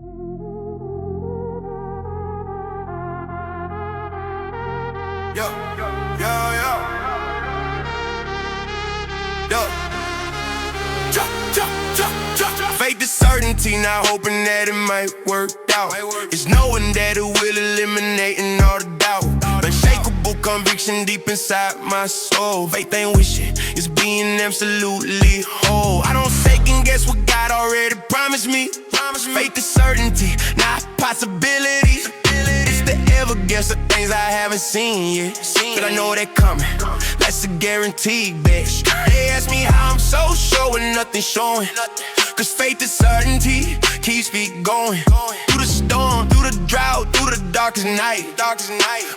Yo, yo, yo, yo. Faith is certainty, not hoping that it might work out. It's knowing that it will eliminate all the doubt. Unshakable conviction deep inside my soul. Faith ain't wishing, it's being absolutely whole. I don't second guess what God already promised me. Faith is certainty, not possibilities. It's the evidence of things I haven't seen yet, but I know they're coming. That's a guaranteed bet. They ask me how I'm so sure when nothing's showing. Cause faith is certainty, keeps me going. Through the storm, through the drought, through the darkest night.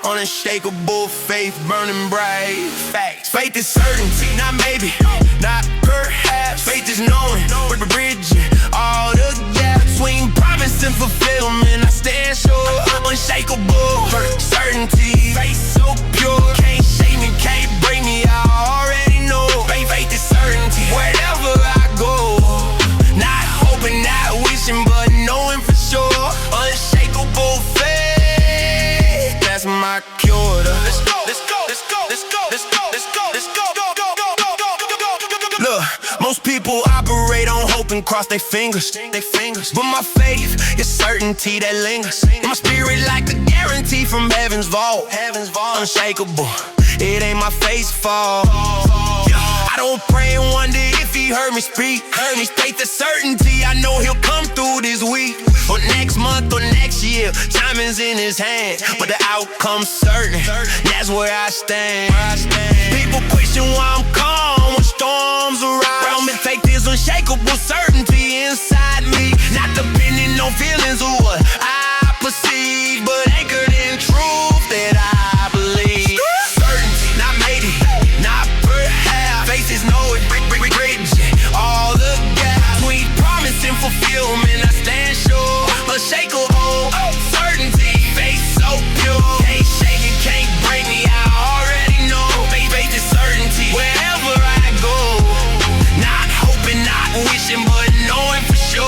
Unshakable faith, burning bright. Facts. Faith is certainty, not maybe, not perhaps. Faith is knowing, we're bridging all the gaps between promise and fulfillment. I stand sure, unshakable certainty. Faith so pure, can't shake me, can't break me. I already know. Faith is certainty, wherever I go. Not hoping, not wishing, but knowing for sure. Unshakable faith, that's my cure. Let's go, let's go, let's go, let's go, let's go, let's go, let's go, go, go, go, go, go, go, go, go. Look, most people operate on hope and cross their fingers. But my faith is certainty that lingers. In my spirit like a guarantee from heaven's vault. Unshakable, it ain't my faith's fault. I don't pray and wonder if he heard me speak. Faith is certainty, I know he'll come through this week or next month or next year. Timing's in his hand, but the outcome's certain. That's where I stand. People question why I'm calm when storms arise. Me, faith is unshakable certainty inside me, not depending on feelings or what I perceive, but anchored in truth that I believe. Certainty, not maybe, not perhaps. Faith is knowing, bridging all the gaps between promise and fulfillment. I stand sure, unshakable certainty. Faith so pure, can't shake it, can't break me. I already know. Faith is certainty, wherever I go. Not hoping, not wishing, but knowing for sure.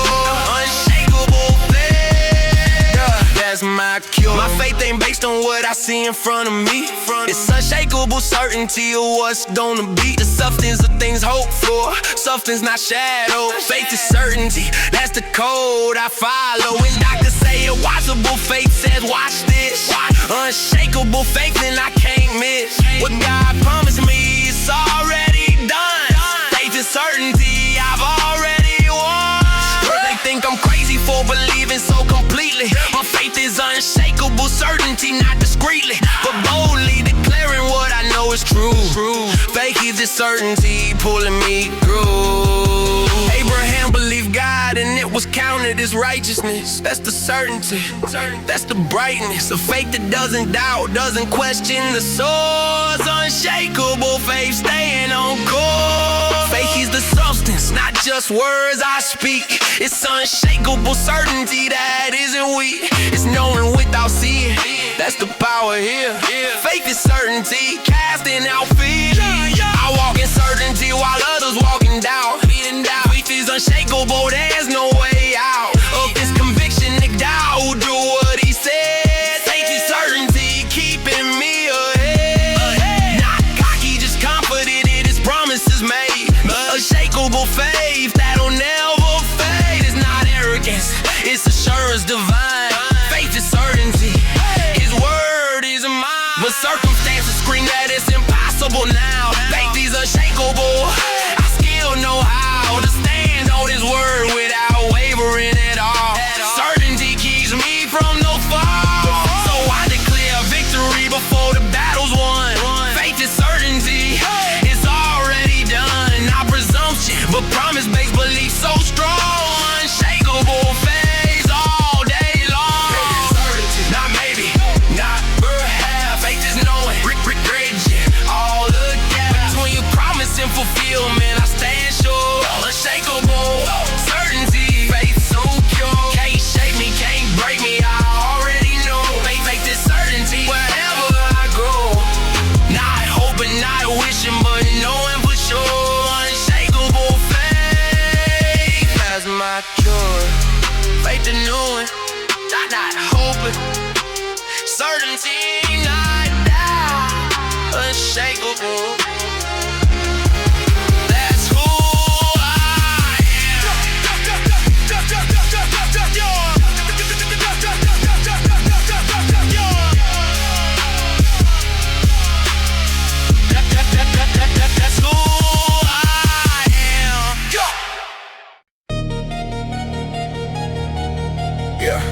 Unshakable faith, that's my cure. My faith ain't based on what I see in front of me. It's unshakable certainty of what's gonna be. The substance of things hoped for, substance not shadow. Faith is certainty, that's the code I follow. When doctors say impossible, faith says watch this. Unshakable faith and I can't miss. What God promised me, it's already done. Faith is certainty, I've already won. They think I'm crazy for believing so completely. My faith is unshakable certainty, not discreetly, but boldly declaring what I know is true. Faith is the certainty pulling me through. Abraham believed God and it was counted as righteousness. That's the certainty, that's the brightness. A faith that doesn't doubt, doesn't question the source. Unshakable faith staying on course. Faith is the substance, not just words I speak. It's unshakable certainty that isn't weak. It's knowing without seeing, that's the power here. Faith is certainty, casting out fear. I walk in certainty while others walk in doubt. Faith is unshakable, there's no way out of this conviction that God will do what he said. Faith is certainty, keeping me ahead. Not cocky, just confident in his promises made. Unshakable faith that'll never fade. It's not arrogance, it's assurance divine. Faith is certainty, his word is mine. But circumstances scream that it's impossible now. Faith is unshakable, I still know how to stand on his word without wavering at all. Certainty keeps me from no fall, so I declare victory before the battle's won. Faith is certainty, it's already done. Not presumption, but promise-based belief so strong. Unshakable faith all day certainty, not doubt, unshakable. That's who I am. That's who I am. Yeah. Yeah.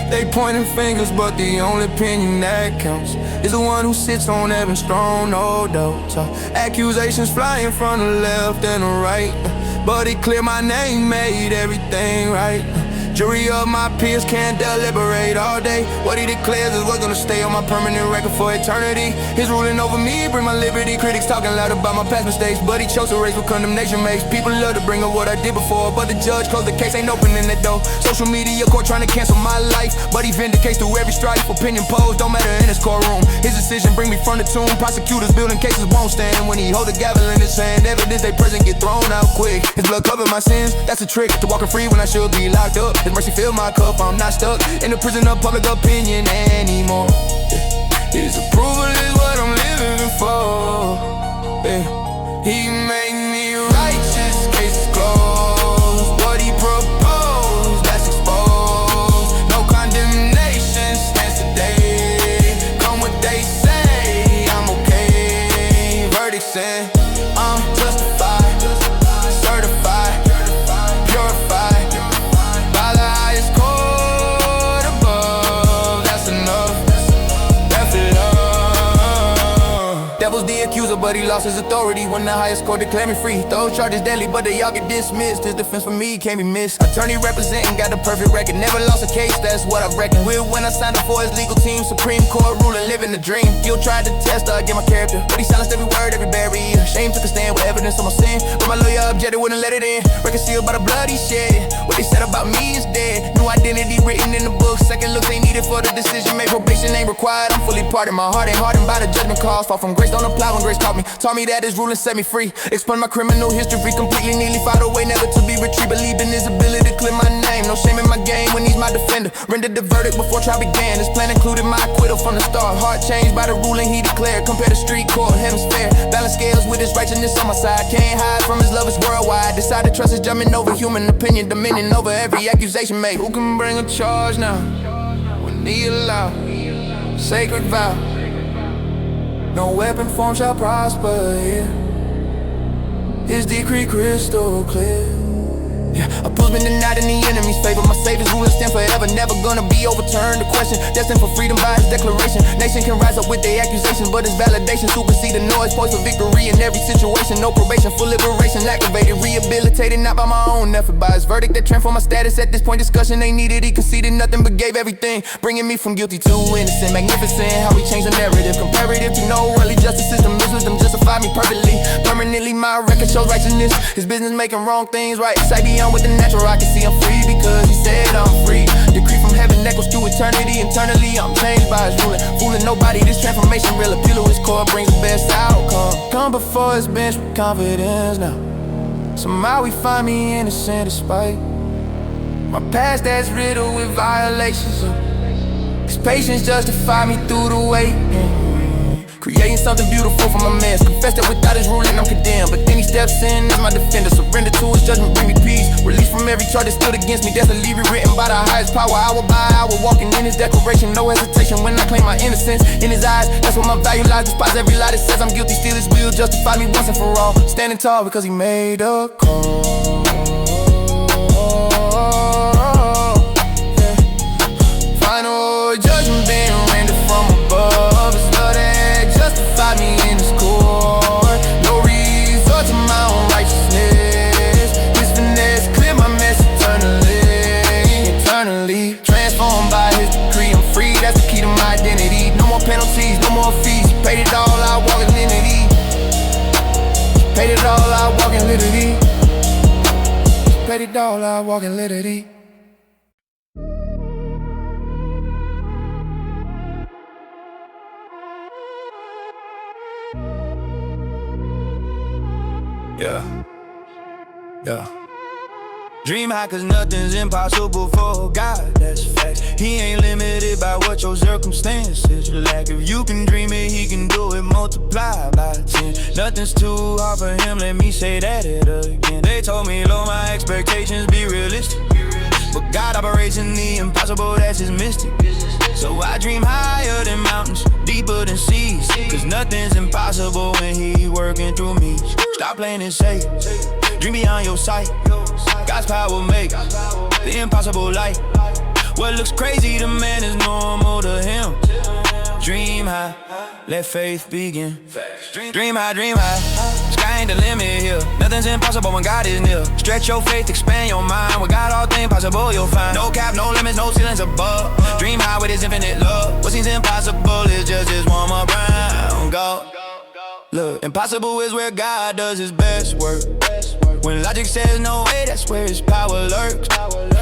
They pointing fingers, but the only opinion that counts is the one who sits on heaven's throne, no doubt. Accusations flying from the left and the right, but it clear my name made everything right. Jury of my peers can't deliberate all day. What he declares is what's gonna stay on my permanent record for eternity. His ruling over me bring my liberty. Critics talking loud about my past mistakes, but he chose to race what condemnation makes. People love to bring up what I did before, but the judge closed the case, ain't opening the door. Social media court trying to cancel my life, but he vindicates through every strife. Opinion polls don't matter in his courtroom. His decision bring me from the tomb. Prosecutors building cases won't stand when he hold a gavel in his hand. Evidence they present get thrown out quick. His blood covered my sins, that's a trick to walking free when I should be locked up. His mercy filled my cup, I'm not stuck in the prison of public opinion anymore. His approval is what I'm living for. He made me righteous, case closed. What he proposed, that's exposed. No condemnation stands today. Come what they say, I'm okay. Verdict said I'm justified, certified, purified by the highest court above. That's enough, that's love. Devil's the accuser, but he lost his authority when the highest court declared me free. Those charges deadly, but they all get dismissed. His defense for me can't be missed. Attorney representing, got the perfect record. Never lost a case, that's what I reckon with when I signed up for his legal team. Supreme Court ruling, living the dream. Guilt tried to test against my character, but he silenced every word, every barrier. Shame took a stand with evidence of my sin, but my lawyer objected, wouldn't let it in. Record sealed by the blood he shed. What they said about me is dead. New identity written in the book. Second looks ain't needed for the decision made. Probation ain't required, I'm fully pardoned. My heart ain't hardened by the judgment calls. Fall from grace, don't apply when grace caught me. Taught me that his ruling set me free. Explained my criminal history completely, nearly fought away, never to be retrieved. Believed in his ability to clear my name. No shame in my game when he's my defender. Rendered the verdict before trial began. His plan included my acquittal from the start. Heart changed by the ruling he declared. Compared to street court, heaven's fair. Balance scales with his righteousness on my side. Can't hide from his love, it's worldwide. Decided to trust his judgment over human opinion, dominion over every accusation made. Who can bring a charge now when he allow? Sacred vow, no weapon formed shall prosper here. His decree crystal clear. Yeah, approval's been denied in the enemy's favor. My Savior's ruling stand forever, never gonna be overturned. The question, destined for freedom by his declaration. Nation can rise up with their accusations, but his validation supersede the noise. Points for victory in every situation. No probation, full liberation, activated, rehabilitated, not by my own effort. By his verdict that transformed my status. At this point, discussion ain't needed. He conceded nothing but gave everything, bringing me from guilty to innocent. Magnificent, how he changed the narrative. Comparative to no earthly justice system. His wisdom justified me perfectly. Permanently, my record shows righteousness. His business making wrong things right. Sight beyond with the natural, I can see I'm free because he said I'm free. Decree from heaven echoes through eternity. Internally, I'm changed by his ruling. Fooling nobody, this transformation real. Appeal to his core brings the best outcome. Come before his bench with confidence now. Somehow he find me innocent despite my past that's riddled with violations. His patience justify me through the wait. Creating something beautiful for my mess. Confess that without his ruling I'm condemned, but then he steps in as my defender. Surrender to his judgment, bring me peace. Release from every charge that stood against me. Destiny rewritten by the highest power. Hour by hour, walking in his declaration. No hesitation when I claim my innocence. In his eyes, that's what my value lies. Despise every lie that says I'm guilty. Still his will justify me once and for all. Standing tall because he made a call. Yeah. Final judgment being rendered from above. His love that justified me in his court. No resort to my own righteousness. His finesse clear my mess eternally. Eternally transformed by his decree. I'm free, that's the key to my identity. No more penalties, no more fees. He paid it all, I walk in liberty. Paid it all, I walk in liberty. Paid it all, I walk in liberty. Yeah. Yeah. Dream high cause nothing's impossible for God, that's facts. He ain't limited by what your circumstances lack. If you can dream it, he can do it, multiply by 10. Nothing's too hard for him, let me say that it again. They told me lower my expectations, be realistic. But God operates in the impossible, that's his mystic. So I dream higher than mountains, deeper than seas. Cause nothing's impossible when he working through me. Stop playing it safe, dream beyond your sight. God's power makes the impossible light. What looks crazy to man is normal to him. Dream high, let faith begin. Dream high, dream high. Sky ain't the limit here. Nothing's impossible when God is near. Stretch your faith, expand your mind. With God, all things possible you'll find. No cap, no limits, no ceilings above. Dream high with his infinite love. What seems impossible is just one more round. Go. Look, impossible is where God does his best work. When logic says no way, that's where his power lurks.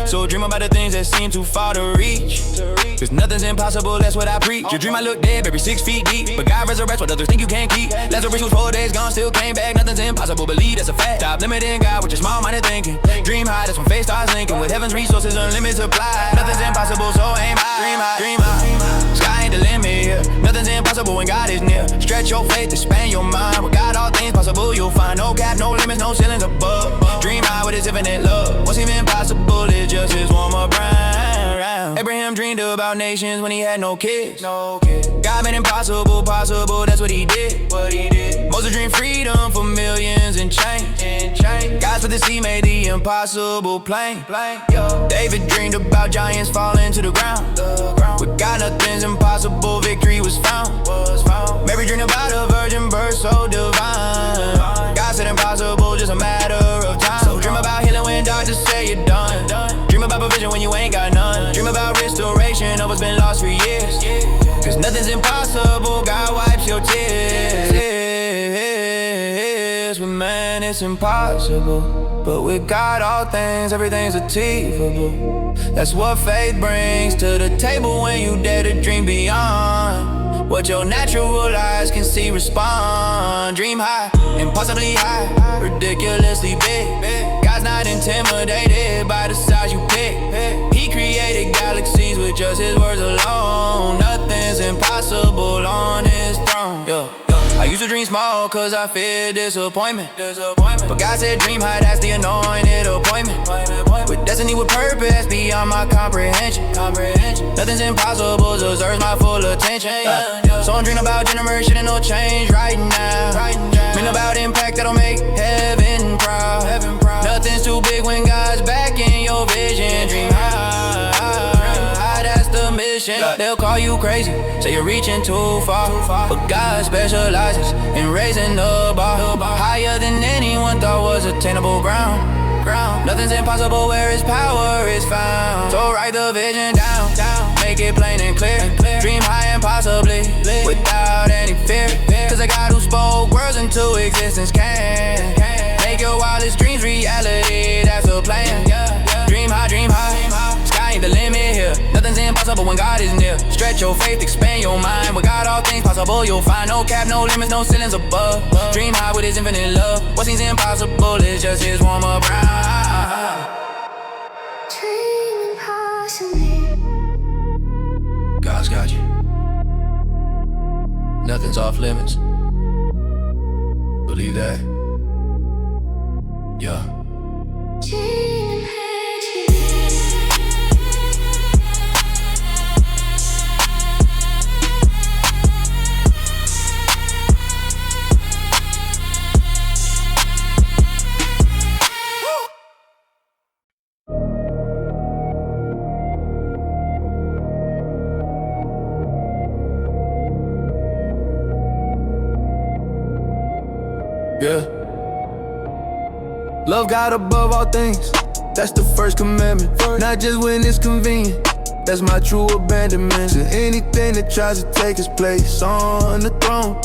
So dream about the things that seem too far to reach. Cause nothing's impossible, that's what I preach. Your dream I look dead, baby, 6 feet deep. But God resurrects what others think you can't keep. Lazarus was 4 days gone, still came back. Nothing's impossible, believe that's a fact. Stop limiting God with your small-minded thinking. Dream high, that's when faith starts linking. With heaven's resources, unlimited supply. Nothing's impossible, so aim high. Dream high, dream high. Sky ain't the limit here. Nothing's impossible when God is near. Stretch your faith, expand your mind. With God, all things possible you'll find. No cap, no limits, no ceilings above. Dream high with his infinite love. What's even possible is just his warm up round. Abraham dreamed about nations when he had no kids. God made impossible possible, that's what he did. Moses dreamed freedom for millions in chains. God split the sea, made the impossible plain. David dreamed about giants falling to the ground. With God nothing's impossible, victory was found. Mary dreamed about a virgin birth so divine. God said impossible, just a matter of time. So dream about healing when doctors say you're done. Dream about provision when you ain't got none. Dream about restoration of what's been lost for years. Cause nothing's impossible, God wipes your tears. With man it's impossible, but with God all things, everything's achievable. That's what faith brings to the table when you dare to dream beyond what your natural eyes can see, respond. Dream high, impossibly high, ridiculously big. God's not intimidated by the size you pick. He created galaxies with just his words alone. Nothing's impossible on his throne. I used to dream small cause I feared disappointment. But God said dream high, that's the anointed appointment. With destiny, with purpose beyond my comprehension. Nothing's impossible, deserves my full attention. So I'm dreaming about generation and no change right now. Dream about impact that'll make heaven proud. Nothing's too big when God's back in your vision. Dream high, that's the mission. They'll call you crazy, say you're reaching too far. But God specializes in raising the bar higher than anyone thought was attainable ground. Nothing's impossible where his power is found. So write the vision down, make it plain and clear. Dream high and possibly without any fear. Cause the God who spoke words into existence can make your wildest dreams reality, that's the plan. Dream high, sky ain't the limit here. Nothing's impossible when God is near. Stretch your faith, expand your mind. With God all things possible you'll find. No cap, no limits, no ceilings above. Dream high with his infinite love. What seems impossible is just his warm up round. Dream impossibly. God's got you. Nothing's off limits. Believe that. Yeah. Dream impossibly. Yeah. Love God above all things, that's the first commandment. Not just when it's convenient, that's my true abandonment. To anything that tries to take his place on the throne,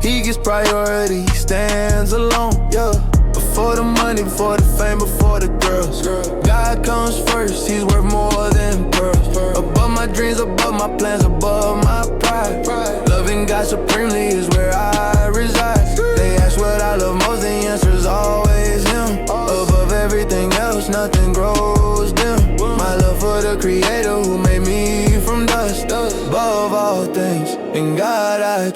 he gets priority, he stands alone. Yeah. Before the money, before the fame, before the girls, God comes first, he's worth more than pearls. Above my dreams, above my plans, above my pride. Loving God supremely is where I reside. They ask what I love most, the answer's always him. Above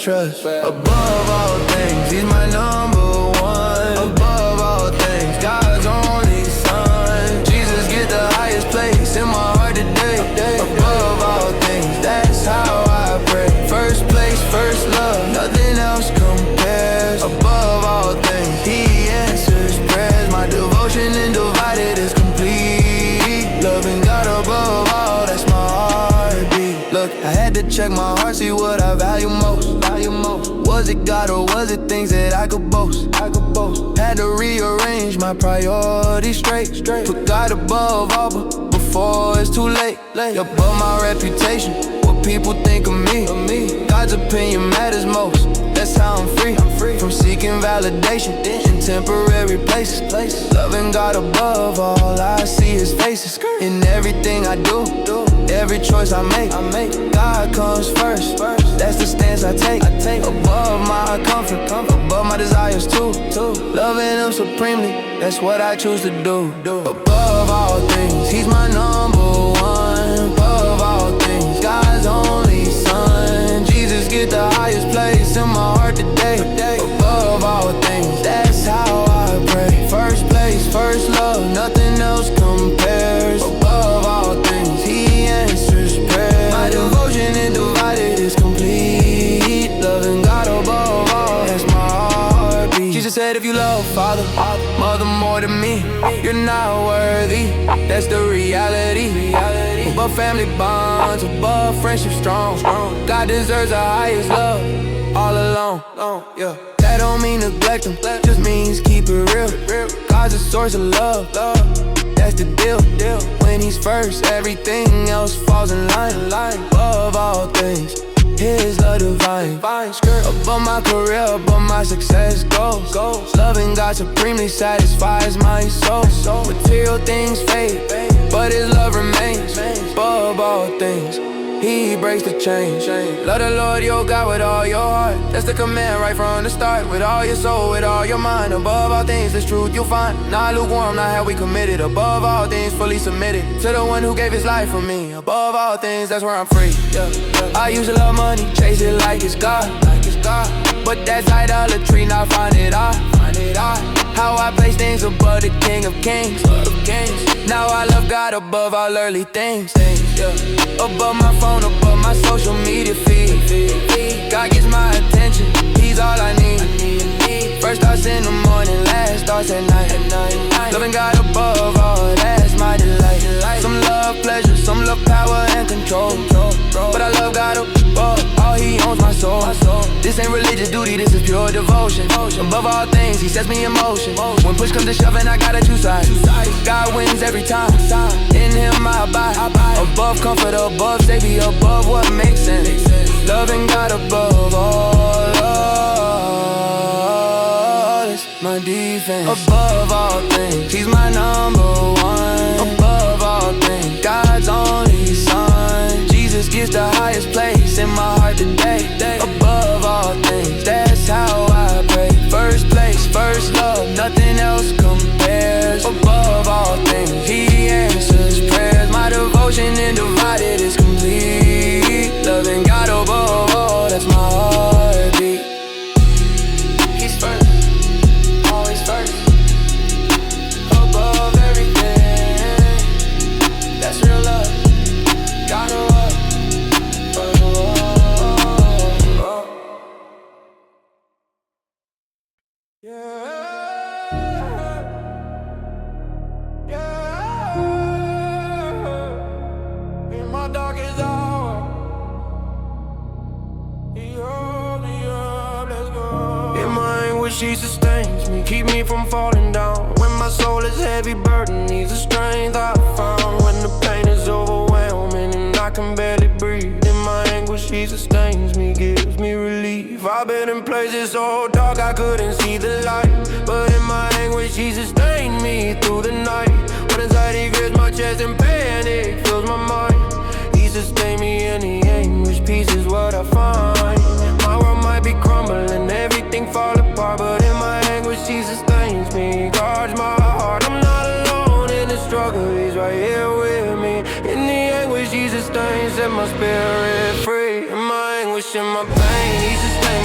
trust. Above all things, he's my number one. Above all things, God's only son. Jesus get the highest place in my heart today. Above all things, that's how I pray. First place, first love, nothing else compares. Above all things, he answers prayers. My devotion undivided is complete. Loving God above all, that's my heartbeat. Look, I had to check my heart, see what I value most. Was it God or was it things that I could boast? Had to rearrange my priorities straight. Put God above all, but before it's too late. Above my reputation, what people think of me. God's opinion matters most. That's how I'm free. From seeking validation in temporary places. Loving God above all, I see his faces. In everything I do, every choice I make, God comes first. That's the stance I take. Above my comfort, above my desires too. Loving him supremely, that's what I choose to do. Above all things, he's my number one. Above all things, God's only son. Jesus get the highest place in my heart today. Above all things, that's how I pray. First place, first love, nothing else compares. Above all things, he answers prayers. My devotion undivided is complete. Loving God above all, that's my heartbeat. Jesus said if you love Father, Mother more than me, you're not worthy. That's the reality. Above family bonds, above friendship strong. God deserves the highest love, all alone. That don't mean neglect him, just means keep it real. God's a source of love, that's the deal. When he's first, everything else falls in line. Above all things, his love divine. Above my career, above my success goals. Loving God supremely satisfies my soul. Material things fade, but his love remains. Above all things, he breaks the chain. Love the Lord your God with all your heart. That's the command right from the start. With all your soul, with all your mind. Above all things, this truth you'll find. Not lukewarm, not how we committed. Above all things, fully submitted to the one who gave his life for me. Above all things, that's where I'm free. I usually love money, chase it like it's God. But that's idolatry, now find it I. How I place things above the King of Kings. Now I love God above all earthly things. Above my phone, above my social media feed. God gets my attention, he's all I need. First thoughts in the morning, last thoughts at night. Loving God above all, that's my delight. Some love pleasure, some love power and control. But I love God above all, he owns my soul. This ain't religious duty, this is pure devotion. Above all things, he sets me in motion. When push comes to shove and I gotta choose sides, God wins every time. In him I abide. Above comfort, above safety, above what makes sense. Loving God above all is my defense. Above all things, he's my number one. Above all things, God's only son. Jesus gets the highest place in my heart today. Above all things, that's how I pray. First place, first love, nothing else compares. Above all things, he answers prayers. My devotion undivided is complete. Loving God above all, that's my heartbeat. He's first, always first. Above everything, that's real love. God above. In my darkest hour, let's go. In my anguish, she sustains me, keep me from falling down. When my soul is heavy, burden needs the strength I found. When the pain is overwhelming and I can barely breathe, in my anguish, she sustains me, gives me relief. I've been in places so dark I couldn't see the light, but in my anguish, she sustained me through the night. When anxiety grips my chest and panic fills my mind, he sustained me in the anguish. Peace is what I find. My world might be crumbling, everything fall apart, but in my anguish, he sustains me, guards my heart. I'm not alone in the struggle, he's right here with me. In the anguish, he sustains, set my spirit free. In my anguish, in my pain, he sustains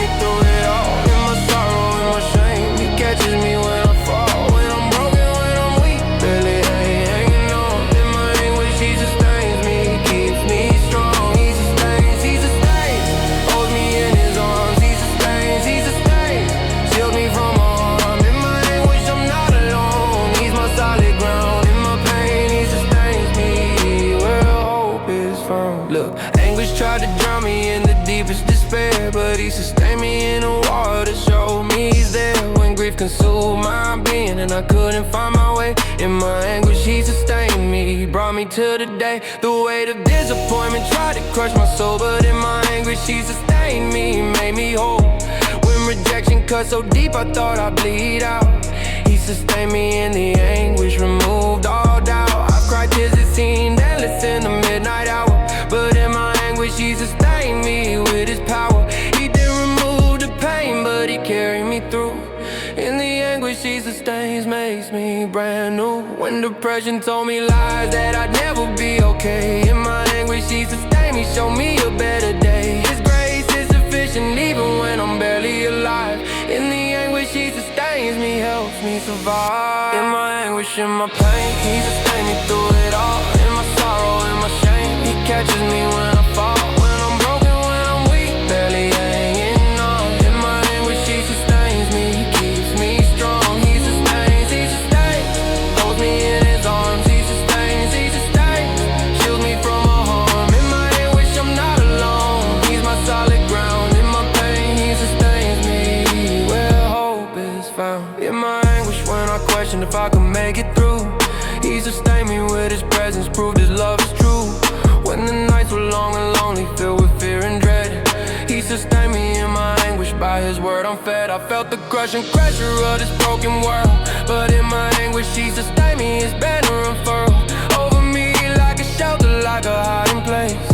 consumed my being, and I couldn't find my way. In my anguish, he sustained me. He brought me to the day. The weight of disappointment tried to crush my soul, but in my anguish, he sustained me. He made me whole. When rejection cut so deep, I thought I'd bleed out. He sustained me in the anguish, removed all doubt. I cried tears that seemed endless in the midnight hour, but in my anguish, he sustained me with his power. He didn't remove the pain, but he carried me through. In the anguish, he sustains, makes me brand new. When depression told me lies that I'd never be okay, in my anguish, he sustained me, showed me a better day. His grace is sufficient even when I'm barely alive. In the anguish, he sustains me, helps me survive. In my anguish, in my pain, he sustained me through it all. In my sorrow, in my shame, he catches me when I fall. When I'm broken, when I'm weak, barely hanging on. In my anguish, he sustains me, he keeps me strong. He sustains, holds me in his arms. He sustains, shields me from all harm. In my anguish, I'm not alone. He's my solid ground. In my pain, he sustains me where hope is found. In my anguish, when I question if I can make it through, he sustained me with his presence, proved his love is true. When the nights were long and lonely, filled with fear and dread, he sustained me in my anguish. By his word I'm fed. I felt the crushing pressure of this broken world, but in my anguish he sustained me. His banner unfurled over me like a shelter, like a hiding place.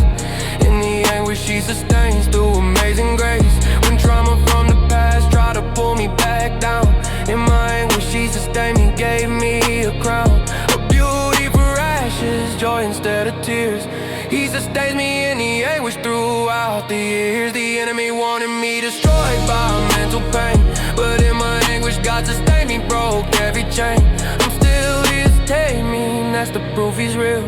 In the anguish he sustains through amazing grace. When trauma from the past tried to pull me back down, in my anguish he sustained me, gave me a crown of beauty for ashes, joy instead of tears. He sustains me in the anguish throughout the years. The enemy wanted me destroyed by mental pain, but in my anguish God sustained me, broke every chain. I'm still here to take me, and that's the proof he's real.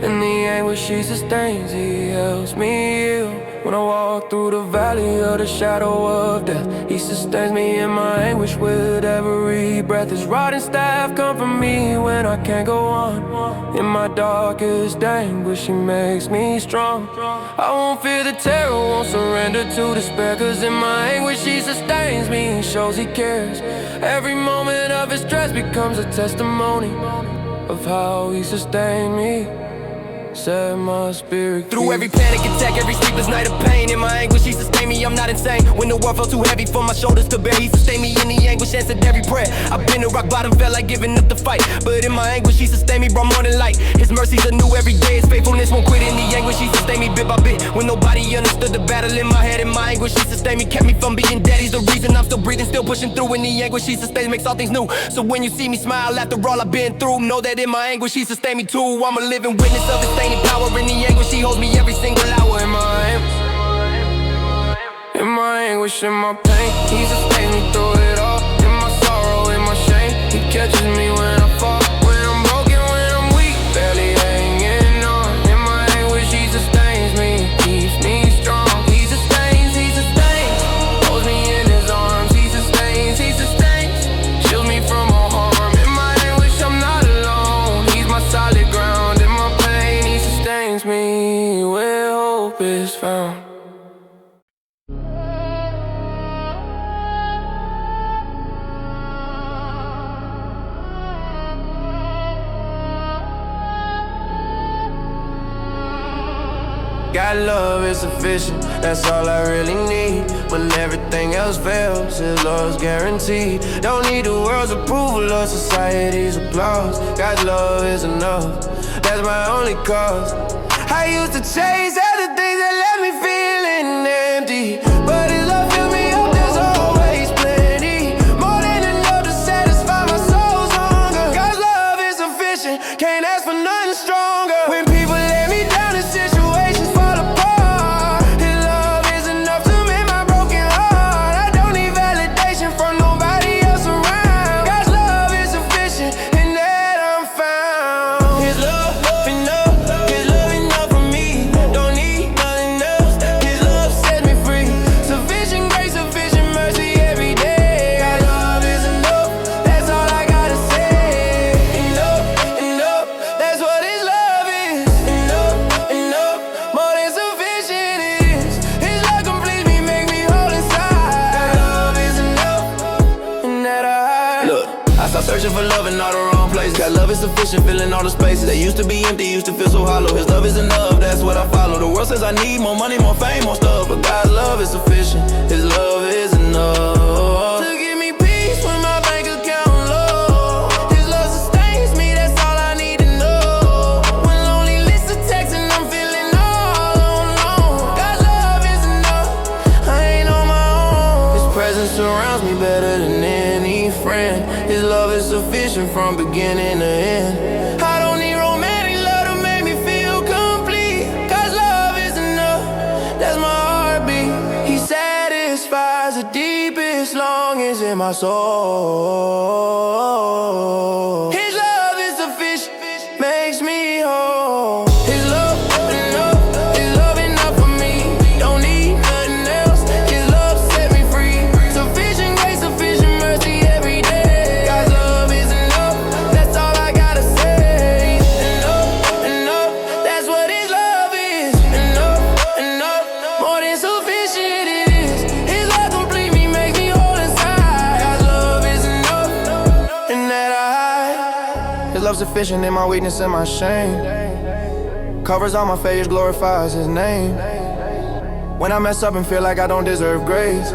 In the anguish he sustains, he helps me heal. When I walk through the valley of the shadow of death, he sustains me in my anguish with every breath. His rod and staff comfort me when I can't go on. In my darkest anguish he makes me strong. I won't fear the terror, won't surrender to despair, cause in my anguish he sustains me, shows he cares. Every moment of his stress becomes a testimony of how he sustained me, set my spirit through every panic attack, every sleepless night of pain. In my anguish he sustained me, I'm not insane. When the world felt too heavy for my shoulders to bear, he sustained me in the anguish, answered every prayer. I've been to rock bottom, felt like giving up the fight, but in my anguish he sustained me, brought more than light. His mercies are new every day, his faithfulness won't quit. In the anguish he sustained me bit by bit, when nobody understood the battle in my head. In my anguish he sustained me, kept me from being dead. He's the reason I'm still breathing, still pushing through. In the anguish he sustains, makes all things new. So when you see me smile after all I've been through, know that in my anguish he sustained me too. I'm a living witness of his staining power. In the anguish he holds me every single hour. In my anguish, in my pain, he sustains me through it all. In my sorrow, in my shame, he catches me when I fall. When I'm broken, when I'm weak, barely hanging on. In my anguish he sustains me, keeps me strong. He sustains, holds me in his arms. He sustains, shields me from all harm. In my anguish I'm not alone, he's my solid ground. In my pain he sustains me where hope is found. God love is sufficient, that's all I really need. When everything else fails, his love's guaranteed. Don't need the world's approval or society's applause. God's love is enough, that's my only cause. I used to chase after things that left me feeling empty, but his love filled me up, there's always plenty. More than enough to satisfy my soul's hunger. God's love is sufficient, can't ask for nothing stronger. When people let me down in situations fall apart, his love is enough to mend my broken heart. I don't need validation from nobody else around. God's love is sufficient, and that I'm found. His love enough for me. Don't need searching for love in all the wrong places. Got love is sufficient, filling all the spaces that used to be empty, used to feel so hollow. His love is enough, that's what I follow. The world says I need more money, more fame, more stuff, but God's love is sufficient. His love is enough to give me peace when my bank account low. His love sustains me, that's all I need to know. When loneliness attacks and I'm feeling all alone, God's love is enough, I ain't on my own. His presence surrounds me better than any friend. His love is sufficient from beginning to end. I don't need romantic love to make me feel complete. God's love is enough, that's my heartbeat. He satisfies the deepest longings in my soul. His love is sufficient, makes me whole. His love enough, His love enough for me. Don't need nothing else, His love set me free. Sufficient grace, sufficient mercy every day. God's love is enough, that's all I gotta say. Enough, enough, that's what His love is. Enough, enough, more than sufficient it is. His love complete me, makes me whole inside. God's love is enough, and that His love sufficient in my weakness and my shame. Covers all my failures, glorifies His name. When I mess up and feel like I don't deserve grace,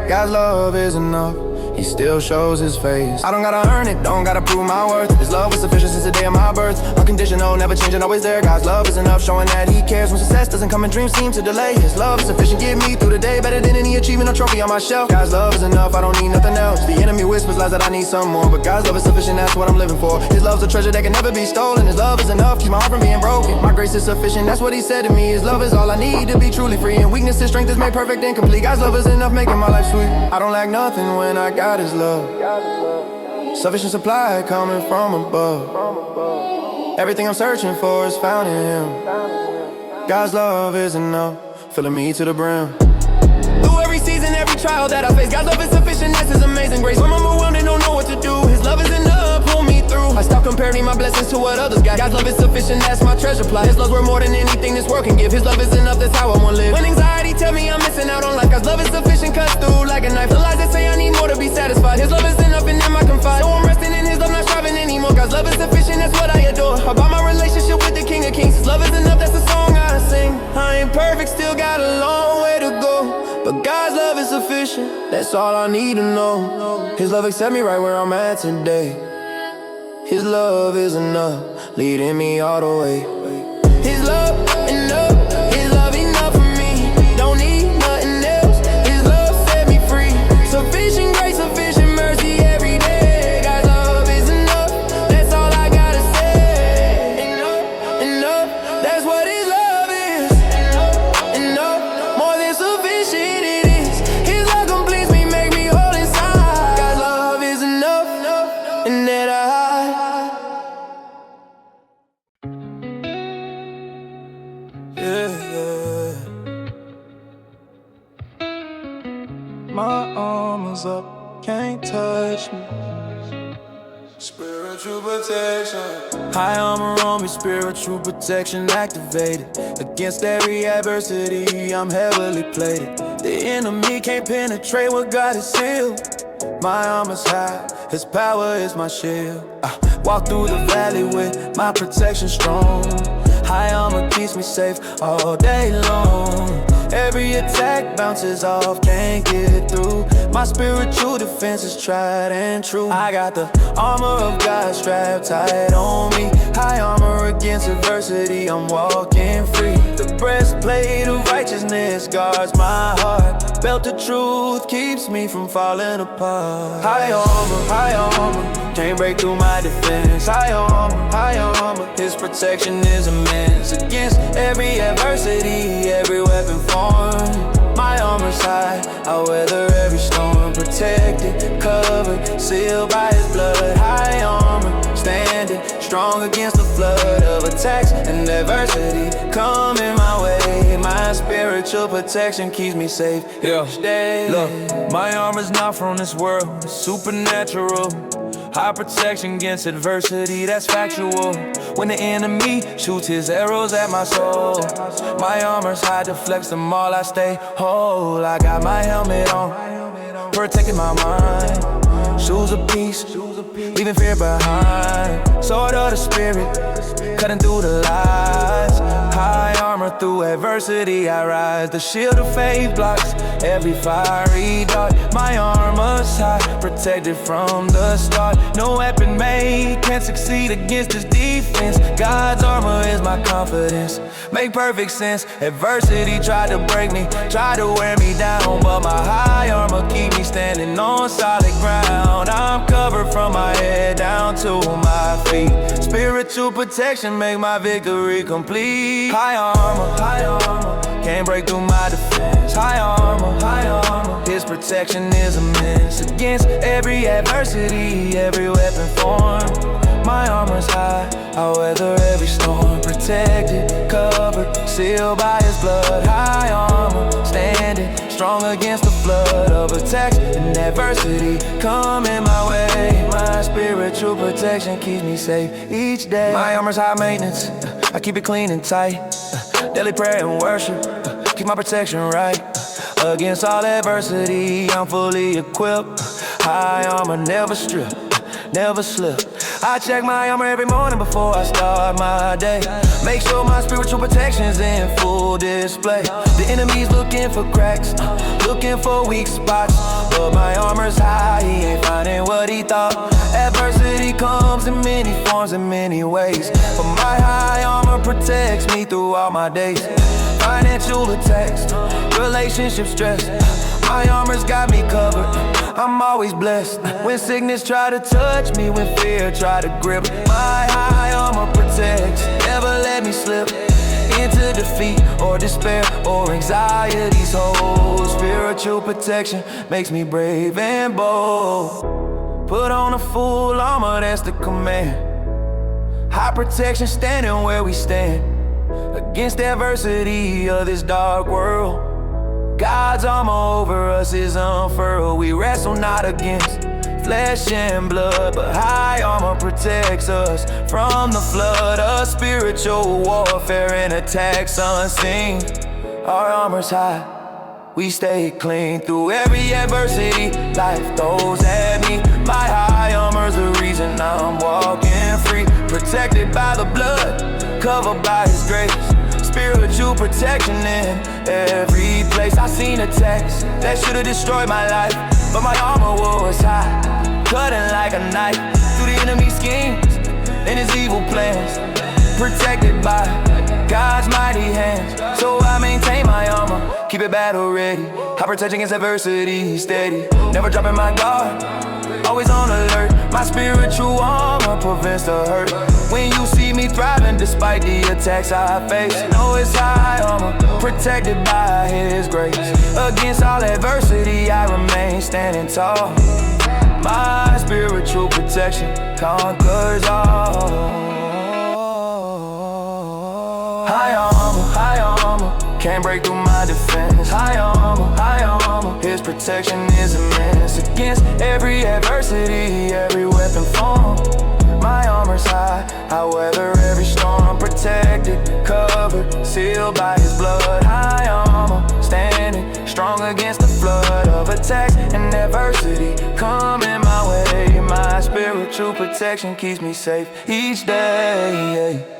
God's love is enough, He still shows His face. I don't gotta earn it, don't gotta prove my worth. His love was sufficient since the day of my birth. Unconditional, never changing, always there. God's love is enough, showing that He cares. When success doesn't come and dreams seem to delay, His love is sufficient, get me through the day. Better than any achievement or trophy on my shelf. God's love is enough, I don't need nothing else. The enemy whispers lies that I need some more, but God's love is sufficient, that's what I'm living for. His love's a treasure that can never be stolen. His love is enough, keeps my heart from being broken. My grace is sufficient, that's what He said to me. His love is all I need to be truly free. And weakness, His strength is made perfect and complete. God's love is enough, making my life sweet. I don't lack nothing when I got His love. Sufficient supply coming from above. Everything I'm searching for is found in Him. God's love is enough, filling me to the brim. Through every season, every trial that I face, God's love is sufficient, that's His amazing grace. When I'm overwhelmed and don't know what to do, His love is enough, pull me through. I stop comparing my blessings to what others got. God's love is sufficient, that's my treasure plot. His love's worth more than anything this world can give. His love is enough, that's how I wanna live. When anxiety tell me I'm missing out on life, God's love is sufficient, cuts through like a knife. The lies that say I need more to be satisfied, His love is enough and in my confide. So I'm resting in His love, not striving anymore. God's love is sufficient, that's what I adore. About my relationship with the King of Kings, His love is enough, that's the song I sing. I ain't perfect, still got a long way to go, but God's love is sufficient, that's all I need to know. His love accept me right where I'm at today. His love is enough, leading me all the way. His love enough, His love enough for me. Don't need nothing else, His love set me free. Sufficient grace, sufficient mercy every day. God's love is enough, that's all I gotta say. Enough, enough, that's what His love is. Enough, more than sufficient it is. His love completes me, make me whole inside. God's love is enough, and that my armors up, can't touch me. Spiritual protection. High armor on me, spiritual protection activated. Against every adversity, I'm heavily plated. The enemy can't penetrate what God has sealed. My armor's high, His power is my shield. I walk through the valley with my protection strong. High armor keeps me safe all day long. Every attack bounces off, can't get through. My spiritual defense is tried and true. I got the armor of God strapped tight on me. High armor against adversity, I'm walking free. The breastplate of righteousness guards my heart. Belt of truth keeps me from falling apart. High armor, can't break through my defense. High armor, His protection is immense. Against every adversity, every weapon formed. My armor's high, I weather every storm. Protected, covered, sealed by His blood. High armor, standing strong against the flood of attacks and adversity coming my way. My spiritual protection keeps me safe each day. Look, my armor's not from this world, it's supernatural. High protection against adversity, that's factual. When the enemy shoots his arrows at my soul, my armor's high, deflects them all, I stay whole. I got my helmet on, protecting my mind. Shoes of peace, leaving fear behind. Sword of the spirit, cutting through the lies. High armor through adversity I rise. The shield of faith blocks every fiery dart. My armor's high, protected from the start. No weapon made can succeed against this defense. God's armor is my confidence. Make perfect sense. Adversity tried to break me, tried to wear me down, but my high armor keep me standing on solid ground. I'm covered from my head down to my feet. Spiritual protection make my victory complete. High armor, can't break through my defense. High armor, His protection is immense. Against every adversity, every weapon formed. My armor's high, I'll weather every storm. Protected, covered, sealed by His blood. High armor, standing strong against the flood of attacks and adversity coming my way. My spiritual protection keeps me safe each day. My armor's high maintenance, I keep it clean and tight. Daily prayer and worship, keep my protection right. Against all adversity, I'm fully equipped. High armor never strip, never slip. I check my armor every morning before I start my day. Make sure my spiritual protection's in full display. The enemy's looking for cracks, looking for weak spots, but my armor's high, he ain't finding what he thought. Adversity comes in many forms, in many ways, but my high armor protects me through all my days. Financial attacks, relationship stress, my armor's got me covered. I'm always blessed. When sickness try to touch me, when fear try to grip, my high armor protects, never let me slip into defeat or despair or anxiety's hold. Spiritual protection makes me brave and bold. Put on a full armor, that's the command. High protection standing where we stand against adversity of this dark world. God's armor over us is unfurled. We wrestle not against flesh and blood, but high armor protects us from the flood of spiritual warfare and attacks unseen. Our armor's high, we stay clean through every adversity life throws at me. My high armor's the reason I'm walking free, protected by the blood, covered by His grace. Spiritual protection in every place. I seen attacks that should've destroyed my life, but my armor was high, cutting like a knife through the enemy's schemes and his evil plans. Protected by God's mighty hands, so I maintain my armor, keep it battle ready. High protection against adversity, steady, never dropping my guard, always on alert. My spiritual armor prevents the hurt. When you see me thriving despite the attacks I face, know it's high armor, protected by His grace. Against all adversity, I remain standing tall. My spiritual protection conquers all. High armor, can't break through my defense. High armor, His protection is immense. Against every adversity, every weapon formed. My armor's high, I weather every storm. Protected, covered, sealed by His blood. High armor, standing strong against the flood of attacks and adversity coming my way. My spiritual protection keeps me safe each day.